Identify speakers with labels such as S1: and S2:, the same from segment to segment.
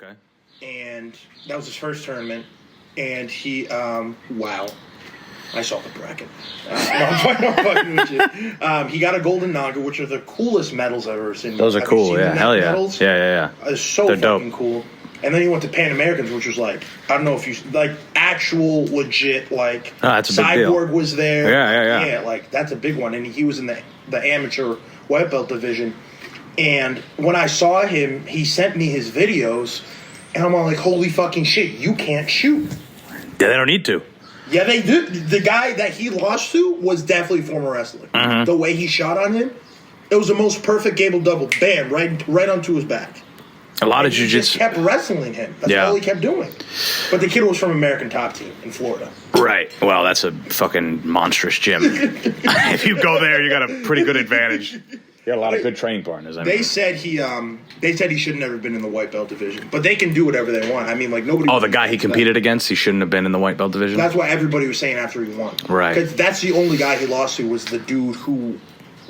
S1: Okay.
S2: And that was his first tournament. And he, wow. I saw the bracket. No, I'm fucking with you. He got a golden naga, which are the coolest medals I've ever seen.
S1: Those are cool, yeah. Hell yeah.
S2: Medals?
S1: Yeah.
S2: They're so
S1: They're
S2: fucking
S1: dope.
S2: cool. And then he went to Pan Americans, which was like, I don't know if you, like, actual, legit, like,
S1: that's a big deal.
S2: Cyborg was there.
S1: Yeah.
S2: Yeah, like, that's a big one. And he was in the amateur white belt division. And when I saw him, he sent me his videos, and I'm all like, holy fucking shit, you can't shoot.
S1: Yeah, they don't need to.
S2: Yeah, they do. The guy that he lost to was definitely a former wrestler.
S1: Mm-hmm.
S2: The way he shot on him, it was the most perfect gable double. Bam, right onto his back.
S1: A lot of
S2: He just
S1: jiu-jitsu.
S2: kept wrestling him. That's all he kept doing. But the kid was from American Top Team in Florida.
S1: Right. Well, that's a fucking monstrous gym. If you go there, you got a pretty good advantage. You got a lot of good training partners.
S2: They said he should have never been in the white belt division, but they can do whatever they want. I mean, like nobody.
S1: Oh, the guy he competed against, he shouldn't have been in the white belt division.
S2: That's why everybody was saying after he won,
S1: right?
S2: Because that's the only guy he lost to was the dude who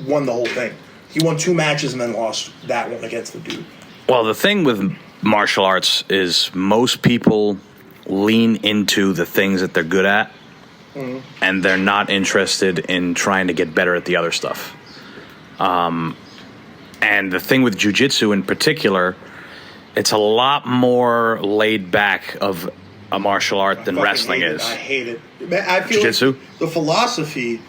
S2: won the whole thing. He won 2 matches and then lost that one against the dude.
S1: Well, the thing with martial arts is most people lean into the things that they're good at, and they're not interested in trying to get better at the other stuff. And the thing with jiu-jitsu in particular, it's a lot more laid back of a martial art than wrestling is.
S2: I hate it. I feel
S1: Jiu-jitsu?
S2: like the philosophy,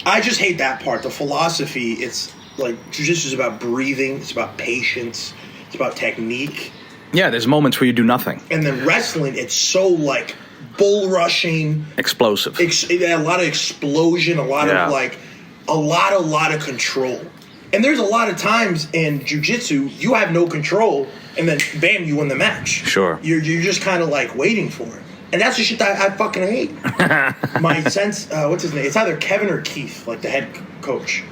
S2: I just hate that part. The philosophy, it's like jiu-jitsu is about breathing, it's about patience, it's about technique.
S1: Yeah, there's moments where you do nothing.
S2: And then wrestling, it's so like bull rushing,
S1: explosive.
S2: A lot of explosion, a lot of control. And there's a lot of times in jiu-jitsu, you have no control, and then bam, you win the match.
S1: Sure.
S2: You're just kind of like waiting for it. And that's the shit that I fucking hate. My what's his name? It's either Kevin or Keith, like the head coach.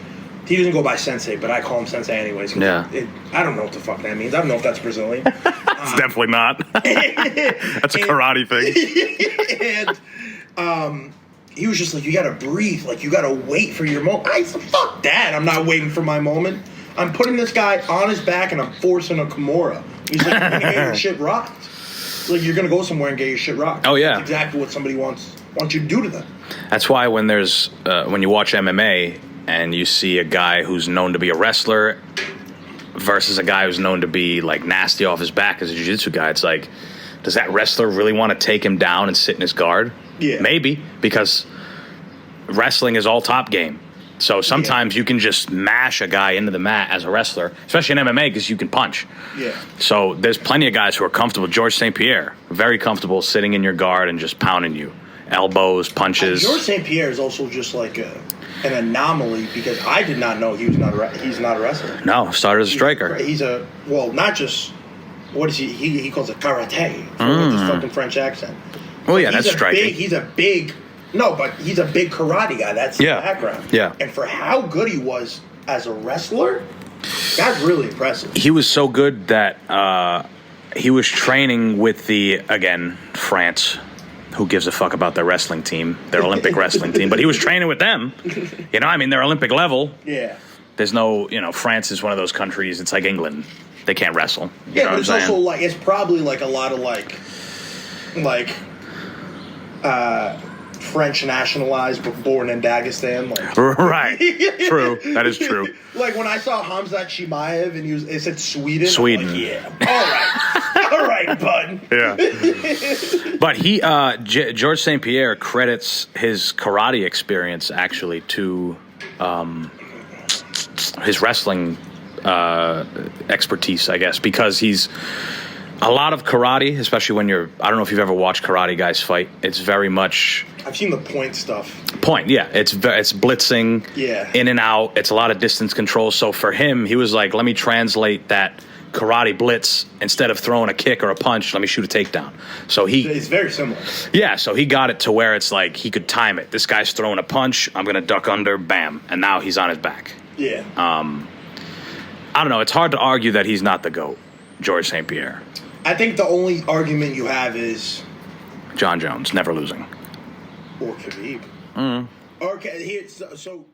S2: He doesn't go by sensei, but I call him sensei anyways.
S1: Yeah.
S2: I don't know what the fuck that means. I don't know if that's Brazilian.
S1: It's definitely not. That's a karate thing.
S2: And he was just like, you gotta breathe. Like, you gotta wait for your moment. I said, fuck that. I'm not waiting for my moment. I'm putting this guy on his back and I'm forcing a Kimura. He's like, you're gonna get your shit rocked. Like, you're gonna go somewhere and get your shit rocked.
S1: Oh, yeah.
S2: That's exactly what somebody wants you to do to them.
S1: That's why when there's when you watch MMA and you see a guy who's known to be a wrestler versus a guy who's known to be like nasty off his back as a jiu-jitsu guy, it's like, does that wrestler really want to take him down and sit in his guard?
S2: Yeah.
S1: Maybe, because wrestling is all top game. So sometimes you can just mash a guy into the mat as a wrestler, especially in MMA because you can punch.
S2: Yeah.
S1: So there's plenty of guys who are comfortable. George St. Pierre, very comfortable sitting in your guard and just pounding you. Elbows, punches.
S2: George St. Pierre is also just like an anomaly because I did not know he's not a wrestler.
S1: No, started as a striker.
S2: He's not just, what is he? He calls it karate with his fucking French accent.
S1: Well, yeah, that's striking.
S2: He's a big karate guy. That's his background.
S1: Yeah.
S2: And for how good he was as a wrestler, that's really impressive.
S1: He was so good that he was training with France. Who gives a fuck about their wrestling team, their Olympic wrestling team? But he was training with them. You know, I mean, they're Olympic level.
S2: Yeah.
S1: There's no, France is one of those countries. It's like England. They can't wrestle.
S2: Yeah, but it's also like, it's probably like a lot of like French nationalized but born in Dagestan. Like.
S1: Right. True. That is true.
S2: Like when I saw Hamzat Chimaev and it said Sweden.
S1: Sweden.
S2: I'm like, yeah. All right, bud.
S1: Yeah. But George St. Pierre credits his karate experience actually to his wrestling expertise, I guess, because he's a lot of karate, especially when I don't know if you've ever watched karate guys fight. It's very much.
S2: I've seen the point stuff.
S1: Yeah. It's blitzing.
S2: Yeah.
S1: In and out. It's a lot of distance control. So for him, he was like, let me translate that karate blitz. Instead of throwing a kick or a punch, let me shoot a takedown. So
S2: it's very similar.
S1: Yeah. So he got it to where it's like he could time it. This guy's throwing a punch. I'm going to duck under. Bam. And now he's on his back.
S2: Yeah.
S1: I don't know. It's hard to argue that he's not the GOAT, George St. Pierre.
S2: I think the only argument you have is
S1: John Jones, never losing.
S2: Or Khabib.
S1: Mm.
S2: Okay, so